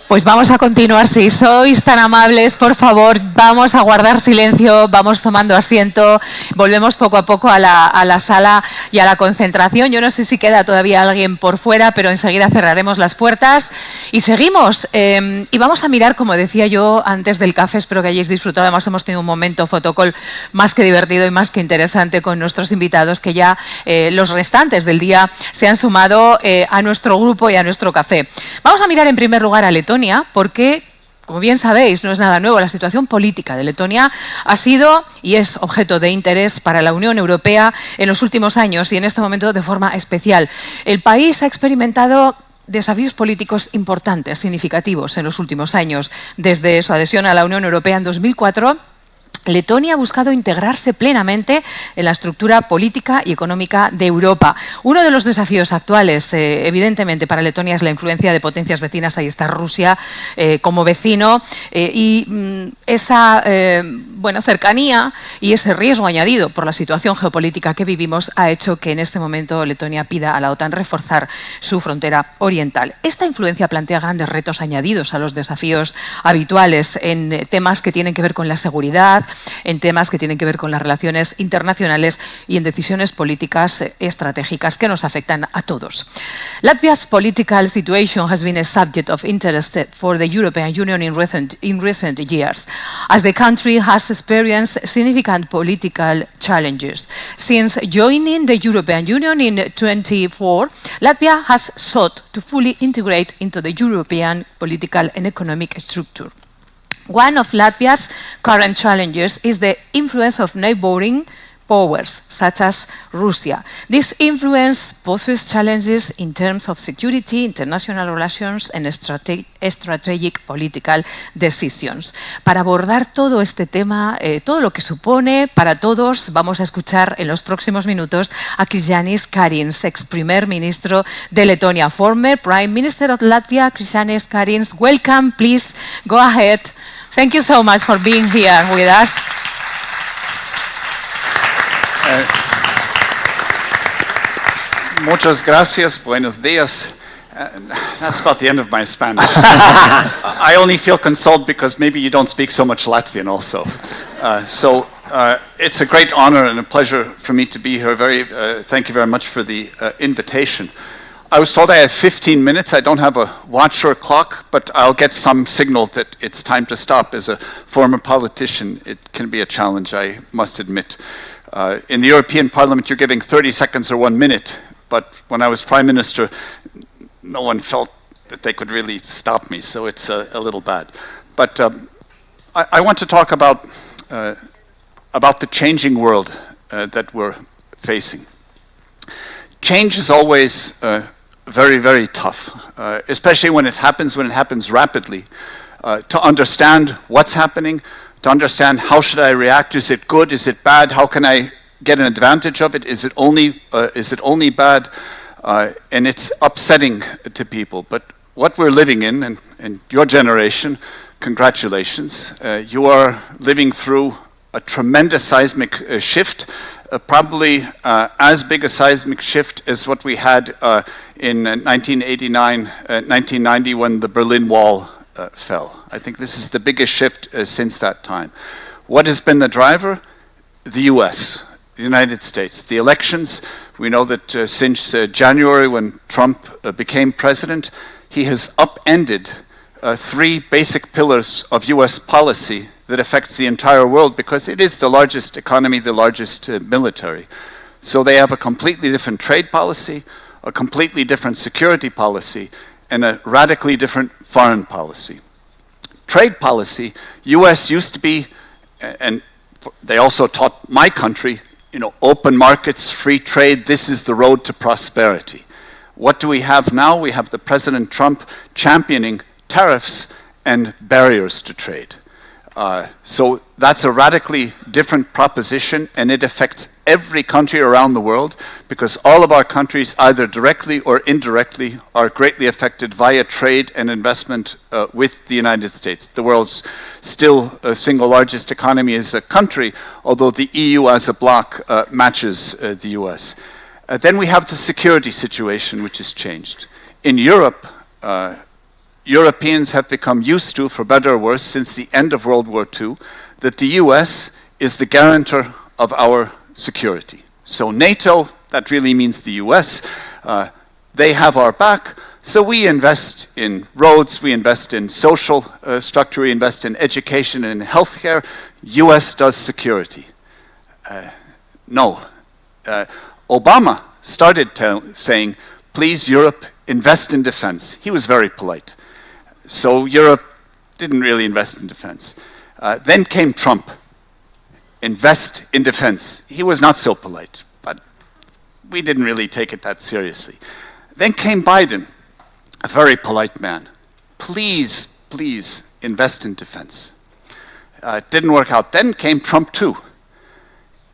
Pues vamos a continuar, si sois tan amables, por favor, vamos a guardar silencio, vamos tomando asiento, volvemos poco a poco a la sala y a la concentración. Yo no sé si queda todavía alguien por fuera, pero enseguida cerraremos las puertas y seguimos. Y vamos a mirar, como decía yo antes del café, espero que hayáis disfrutado, además hemos tenido un momento fotocall más que divertido y más que interesante con nuestros invitados, que ya los restantes del día se han sumado a nuestro grupo y a nuestro café. Vamos a mirar en primer lugar a Letonia, porque, como bien sabéis, no es nada nuevo. La situación política de Letonia ha sido y es objeto de interés para la Unión Europea en los últimos años y en este momento de forma especial. El país ha experimentado desafíos políticos importantes, significativos en los últimos años. Desde su adhesión a la Unión Europea en 2004, Letonia ha buscado integrarse plenamente en la estructura política y económica de Europa. Uno de los desafíos actuales, evidentemente, para Letonia es la influencia de potencias vecinas. Ahí está Rusia como vecino y esa cercanía y ese riesgo añadido por la situación geopolítica que vivimos ha hecho que en este momento Letonia pida a la OTAN reforzar su frontera oriental. Esta influencia plantea grandes retos añadidos a los desafíos habituales en temas que tienen que ver con la seguridad, en temas que tienen que ver con las relaciones internacionales y en decisiones políticas estratégicas que nos afectan a todos. Latvia's political situation has been a subject of interest for the European Union in recent years, as the country has experienced significant political challenges. Since joining the European Union in 2004, Latvia has sought to fully integrate into the European political and economic structure. One of Latvia's current challenges is the influence of neighboring powers, such as Russia. This influence poses challenges in terms of security, international relations and strategic political decisions. Para abordar todo este tema, todo lo que supone para todos, vamos a escuchar en los próximos minutos a Krišjānis Kariņš, ex primer ministro de Letonia, former Prime Minister of Latvia. Krišjānis Kariņš, welcome, please go ahead. Thank you so much for being here with us. Muchas gracias, buenos días. That's about the end of my Spanish. I only feel consoled because maybe you don't speak so much Latvian also. It's a great honor and a pleasure for me to be here. Thank you very much for the invitation. I was told I have 15 minutes. I don't have a watch or a clock, but I'll get some signal that it's time to stop. As a former politician, it can be a challenge, I must admit. In the European Parliament, you're giving 30 seconds or 1 minute, but when I was Prime Minister, no one felt that they could really stop me, so it's a little bad. But I want to talk about the changing world that we're facing. Change is always very, very tough, especially when it happens rapidly. To understand what's happening, to understand how should I react, is it good, is it bad, how can I get an advantage of it, is it only bad, and it's upsetting to people. But what we're living in, and your generation, congratulations, you are living through a tremendous seismic shift, probably as big a seismic shift as what we had in 1989, 1990 when the Berlin Wall fell. I think this is the biggest shift since that time. What has been the driver? The US, the United States. The elections, we know that since January when Trump became president, he has upended 3 basic pillars of US policy that affects the entire world because it is the largest economy, the largest military. So they have a completely different trade policy, a completely different security policy, and a radically different foreign policy. Trade policy, US used to be, and they also taught my country, open markets, free trade, this is the road to prosperity. What do we have now? We have the President Trump championing tariffs and barriers to trade. So that's a radically different proposition, and it affects every country around the world because all of our countries, either directly or indirectly, are greatly affected via trade and investment with the United States. The world's still single largest economy as a country, although the EU as a bloc matches the US. Then we have the security situation, which has changed. In Europe, Europeans have become used to, for better or worse, since the end of World War II, that the US is the guarantor of our security. So NATO, that really means the US, they have our back, so we invest in roads, we invest in social structure, we invest in education and healthcare. US does security. No. Obama started saying, please, Europe, invest in defense. He was very polite. So Europe didn't really invest in defense. Then came Trump. Invest in defense. He was not so polite, but we didn't really take it that seriously. Then came Biden, a very polite man. Please, please invest in defense. It didn't work out. Then came Trump too.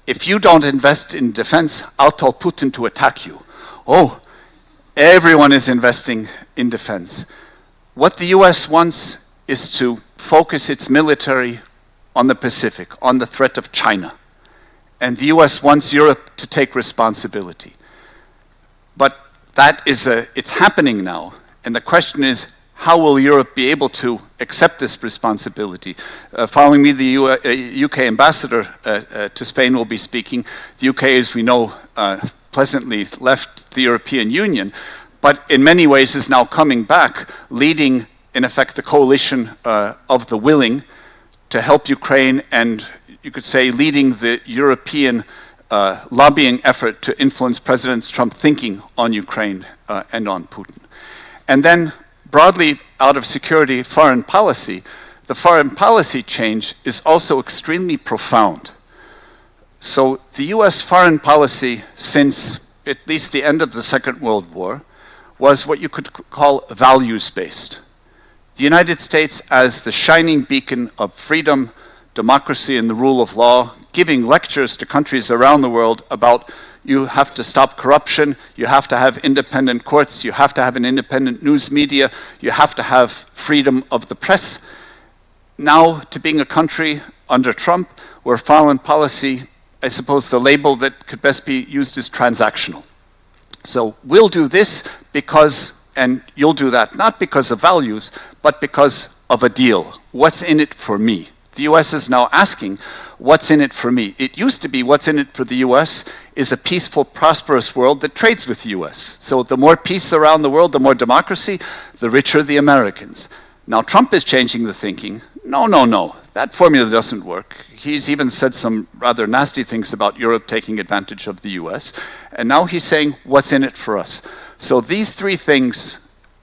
If you don't invest in defense, I'll tell Putin to attack you. Oh, everyone is investing in defense. What the US wants is to focus its military on the Pacific, on the threat of China. And the US wants Europe to take responsibility. But it's happening now. And the question is, how will Europe be able to accept this responsibility? Following me, the UK ambassador to Spain will be speaking. The UK, as we know, pleasantly left the European Union, but in many ways is now coming back, leading, in effect, the coalition of the willing to help Ukraine, and you could say leading the European lobbying effort to influence President Trump's thinking on Ukraine and on Putin. And then, broadly out of security, foreign policy, the foreign policy change is also extremely profound. So the US foreign policy since at least the end of the Second World War was what you could call values-based. The United States as the shining beacon of freedom, democracy, and the rule of law, giving lectures to countries around the world about you have to stop corruption, you have to have independent courts, you have to have an independent news media, you have to have freedom of the press. Now to being a country under Trump where foreign policy, I suppose the label that could best be used is transactional. So we'll do this because, and you'll do that, not because of values, but because of a deal. What's in it for me? The US is now asking, what's in it for me? It used to be what's in it for the US is a peaceful, prosperous world that trades with the US. So the more peace around the world, the more democracy, the richer the Americans. Now Trump is changing the thinking. No. That formula doesn't work. He's even said some rather nasty things about Europe taking advantage of the US. And now he's saying, what's in it for us? So these three things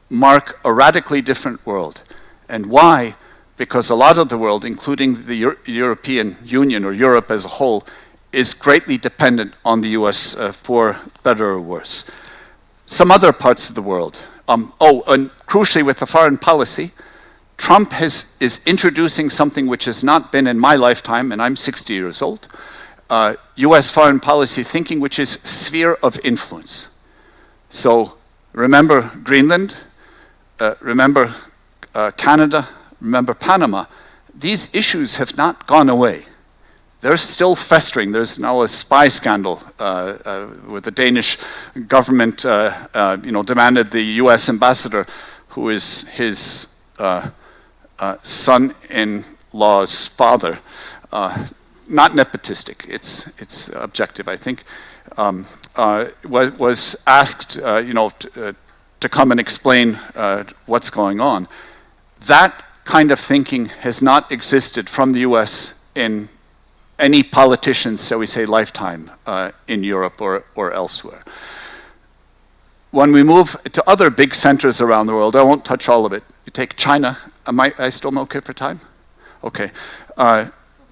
mark a radically different world. And why? Because a lot of the world, including the European Union or Europe as a whole, is greatly dependent on the US for better or worse. Some other parts of the world. And crucially with the foreign policy, Trump is introducing something which has not been in my lifetime, and I'm 60 years old, US foreign policy thinking, which is sphere of influence. So remember Greenland, remember Canada, remember Panama. These issues have not gone away. They're still festering. There's now a spy scandal where the Danish government demanded the US ambassador, who is his son-in-law's father, not nepotistic, it's objective, I think, was asked to come and explain what's going on. That kind of thinking has not existed from the US in any politician's, shall we say, lifetime in Europe or elsewhere. When we move to other big centers around the world, I won't touch all of it. You take China. Am I still okay for time? Okay.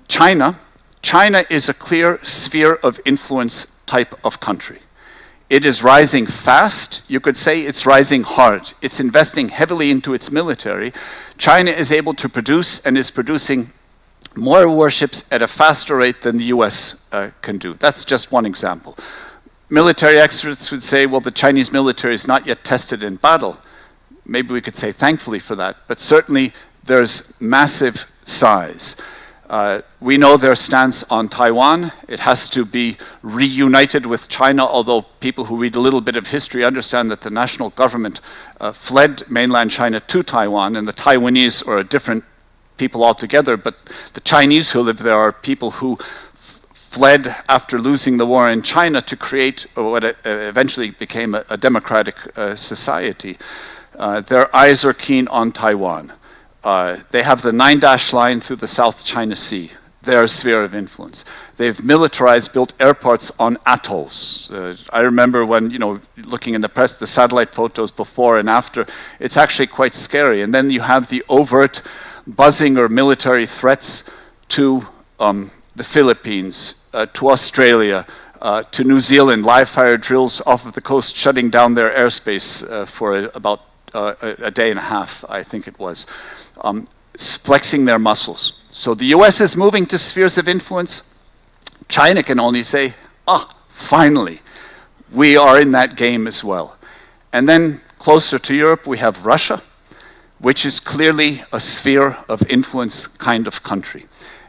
China is a clear sphere of influence type of country. It is rising fast. You could say it's rising hard. It's investing heavily into its military. China is able to produce and is producing more warships at a faster rate than the US can do. That's just one example. Military experts would say, well, the Chinese military is not yet tested in battle. Maybe we could say thankfully for that, but certainly there's massive size. We know their stance on Taiwan. It has to be reunited with China, although people who read a little bit of history understand that the national government fled mainland China to Taiwan, and the Taiwanese are a different people altogether, but the Chinese who live there are people who fled after losing the war in China to create what eventually became a democratic society. Their eyes are keen on Taiwan. They have the 9-dash line through the South China Sea, their sphere of influence. They've militarized, built airports on atolls. I remember when, looking in the press, the satellite photos before and after, it's actually quite scary. And then you have the overt buzzing or military threats to the Philippines, to Australia, to New Zealand, live fire drills off of the coast, shutting down their airspace for about a day and a half, I think it was. Flexing their muscles. So the US is moving to spheres of influence. China can only say, finally, we are in that game as well. And then closer to Europe, we have Russia, which is clearly a sphere of influence kind of country.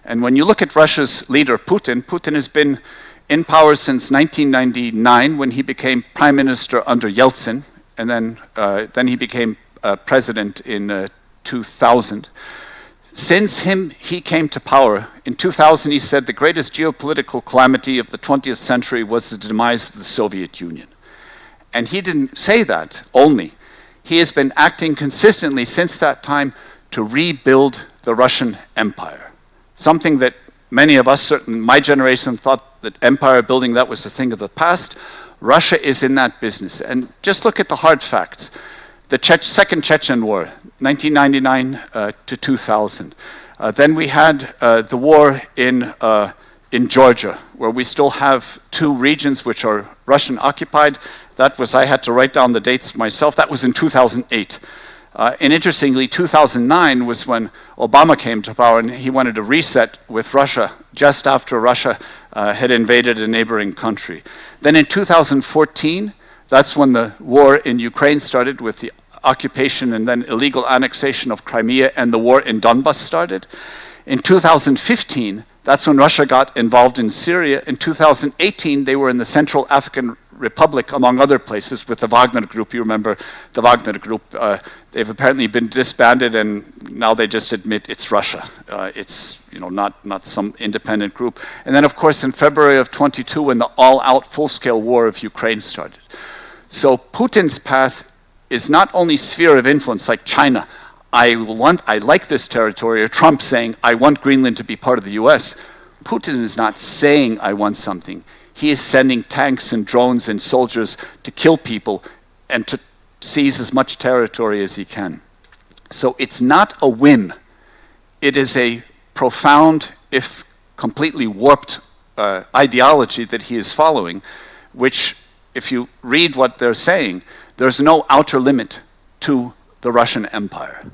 And when you look at Russia's leader, Putin has been in power since 1999 when he became prime minister under Yeltsin, and then he became president in 2000. Since he came to power, in 2000 he said the greatest geopolitical calamity of the 20th century was the demise of the Soviet Union. And he didn't say that only. He has been acting consistently since that time to rebuild the Russian Empire. Something that many of us, certainly my generation, thought that empire building, that was a thing of the past. Russia is in that business. And just look at the hard facts. The Second Chechen War, 1999 to 2000. Then we had the war in Georgia, where we still have 2 regions which are Russian occupied. That was, I had to write down the dates myself, that was in 2008. And interestingly, 2009 was when Obama came to power, and he wanted to reset with Russia just after Russia had invaded a neighboring country. Then in 2014, that's when the war in Ukraine started, with the occupation and then illegal annexation of Crimea, and the war in Donbas started. In 2015, that's when Russia got involved in Syria. In 2018, they were in the Central African Republic, among other places, with the Wagner Group. You remember the Wagner Group. They've apparently been disbanded, and now they just admit it's Russia. It's not some independent group. And then, of course, in February of 22, when the all-out, full-scale war of Ukraine started. So Putin's path is not only sphere of influence, like China. I like this territory, or Trump saying, I want Greenland to be part of the US. Putin is not saying, I want something. He is sending tanks and drones and soldiers to kill people and to seize as much territory as he can. So it's not a whim. It is a profound, if completely warped, ideology that he is following, which, if you read what they're saying, there's no outer limit to the Russian Empire.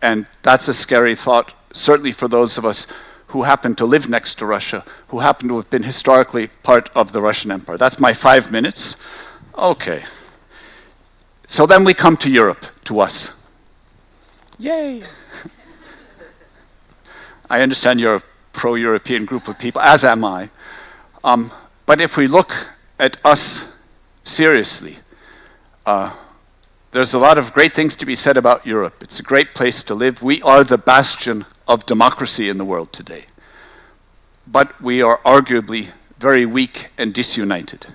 And that's a scary thought, certainly for those of us who happen to live next to Russia, who happen to have been historically part of the Russian Empire. That's my 5 minutes. Okay. So then we come to Europe, to us. Yay! I understand you're a pro-European group of people, as am I. But if we look at us seriously, there's a lot of great things to be said about Europe. It's a great place to live. We are the bastion of democracy in the world today. But we are arguably very weak and disunited.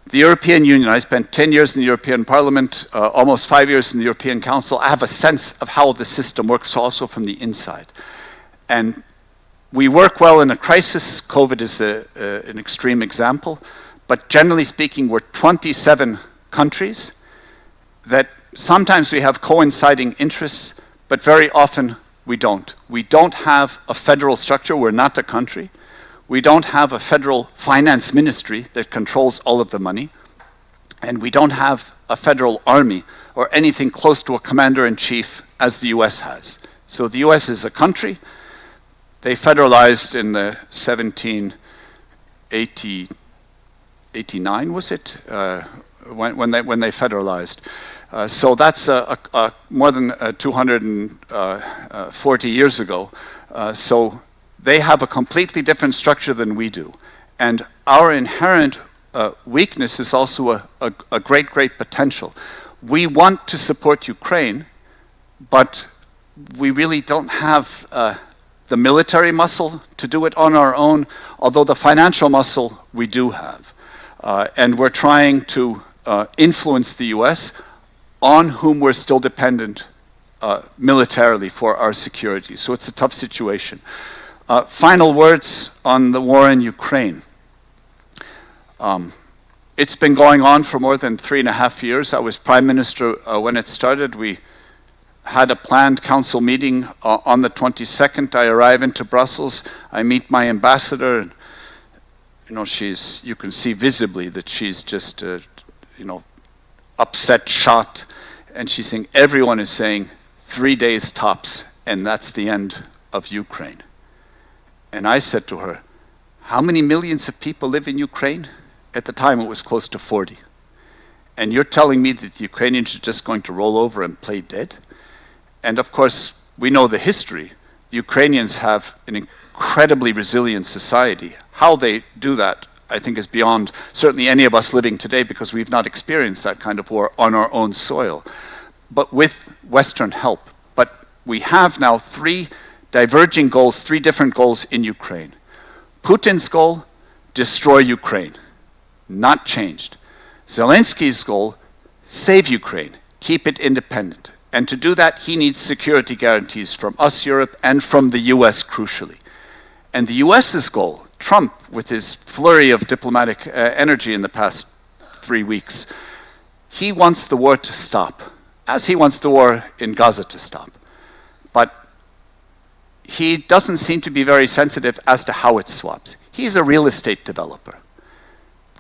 The European Union, I spent 10 years in the European Parliament, almost 5 years in the European Council. I have a sense of how the system works also from the inside. And we work well in a crisis. COVID is an extreme example. But generally speaking, we're 27 countries that sometimes we have coinciding interests, but very often we don't. We don't have a federal structure. We're not a country. We don't have a federal finance ministry that controls all of the money. And we don't have a federal army or anything close to a commander-in-chief as the US has. So the US is a country. They federalized in the 1789, was it? When they federalized. So that's more than 240 years ago. So they have a completely different structure than we do. And our inherent weakness is also a great, great potential. We want to support Ukraine, but we really don't have the military muscle to do it on our own, although the financial muscle we do have. And we're trying to influence the US, on whom we're still dependent militarily for our security. So it's a tough situation. Final words on the war in Ukraine. It's been going on for more than 3.5 years. I was Prime Minister when it started. We had a planned council meeting on the 22nd. I arrive into Brussels. I meet my ambassador. And, you know, you can see visibly that she's just, you know, upset, shot. And she's saying, everyone is saying 3 days tops, and that's the end of Ukraine. And I said to her, how many millions of people live in Ukraine? At the time, it was close to 40. And you're telling me that the Ukrainians are just going to roll over and play dead? And of course, we know the history. The Ukrainians have an incredibly resilient society. How they do that, I think, is beyond certainly any of us living today, because we've not experienced that kind of war on our own soil, but with Western help. But we have now 3 diverging goals, 3 different goals in Ukraine. Putin's goal, destroy Ukraine, not changed. Zelensky's goal, save Ukraine, keep it independent. And to do that, he needs security guarantees from us, Europe, and from the US, crucially. And the US's goal, Trump, with his flurry of diplomatic energy in the past 3 weeks, he wants the war to stop, as he wants the war in Gaza to stop. But he doesn't seem to be very sensitive as to how it swaps. He's a real estate developer.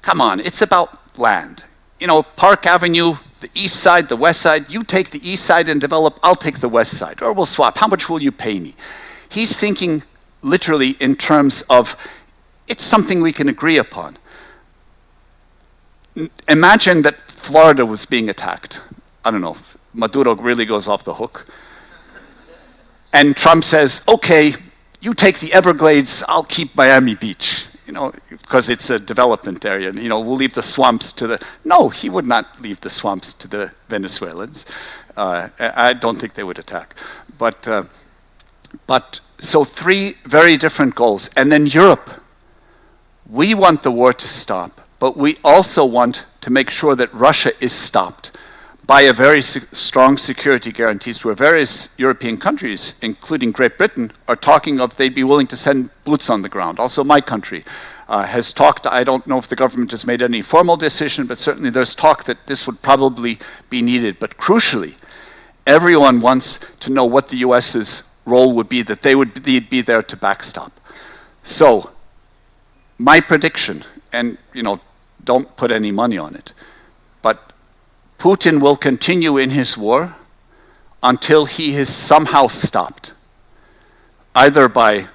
Come on, it's about land. You know, Park Avenue, the east side, the west side, you take the east side and develop, I'll take the west side, or we'll swap. How much will you pay me? He's thinking literally in terms of, it's something we can agree upon. Imagine that Florida was being attacked. I don't know, Maduro really goes off the hook. And Trump says, okay, you take the Everglades, I'll keep Miami Beach. You know, because it's a development area, and, you know, we'll leave the swamps to the... No, he would not leave the swamps to the Venezuelans. I don't think they would attack. But so 3 very different goals. And then Europe. We want the war to stop, but we also want to make sure that Russia is stopped by a very strong security guarantees, where various European countries, including Great Britain, are talking of they'd be willing to send boots on the ground. Also my country has talked, I don't know if the government has made any formal decision, but certainly there's talk that this would probably be needed. But crucially, everyone wants to know what the US's role would be, that they'd be there to backstop. So, my prediction, and, you know, don't put any money on it, but Putin will continue in his war until he is somehow stopped, either by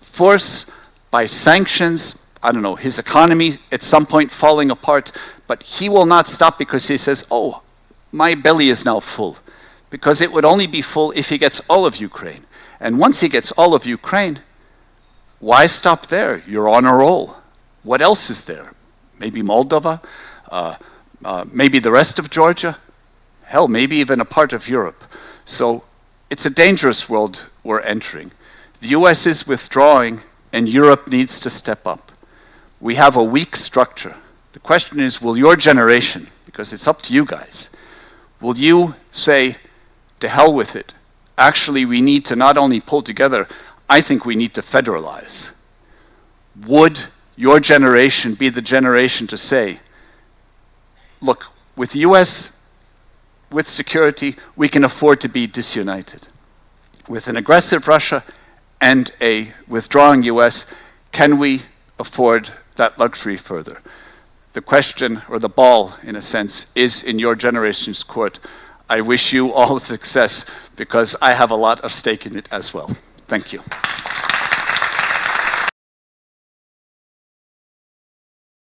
force, by sanctions, I don't know, his economy at some point falling apart, but he will not stop because he says, oh, my belly is now full, because it would only be full if he gets all of Ukraine. And once he gets all of Ukraine, why stop there? You're on a roll. What else is there? Maybe Moldova? Maybe the rest of Georgia, hell, maybe even a part of Europe. So it's a dangerous world we're entering. The US is withdrawing, and Europe needs to step up. We have a weak structure. The question is, will your generation, because it's up to you guys, will you say, to hell with it? Actually, we need to not only pull together, I think we need to federalize. Would your generation be the generation to say, look, with the US, with security, we can afford to be disunited. With an aggressive Russia and a withdrawing US, can we afford that luxury further? The question, or the ball, in a sense, is in your generation's court. I wish you all success, because I have a lot of stake in it as well. Thank you.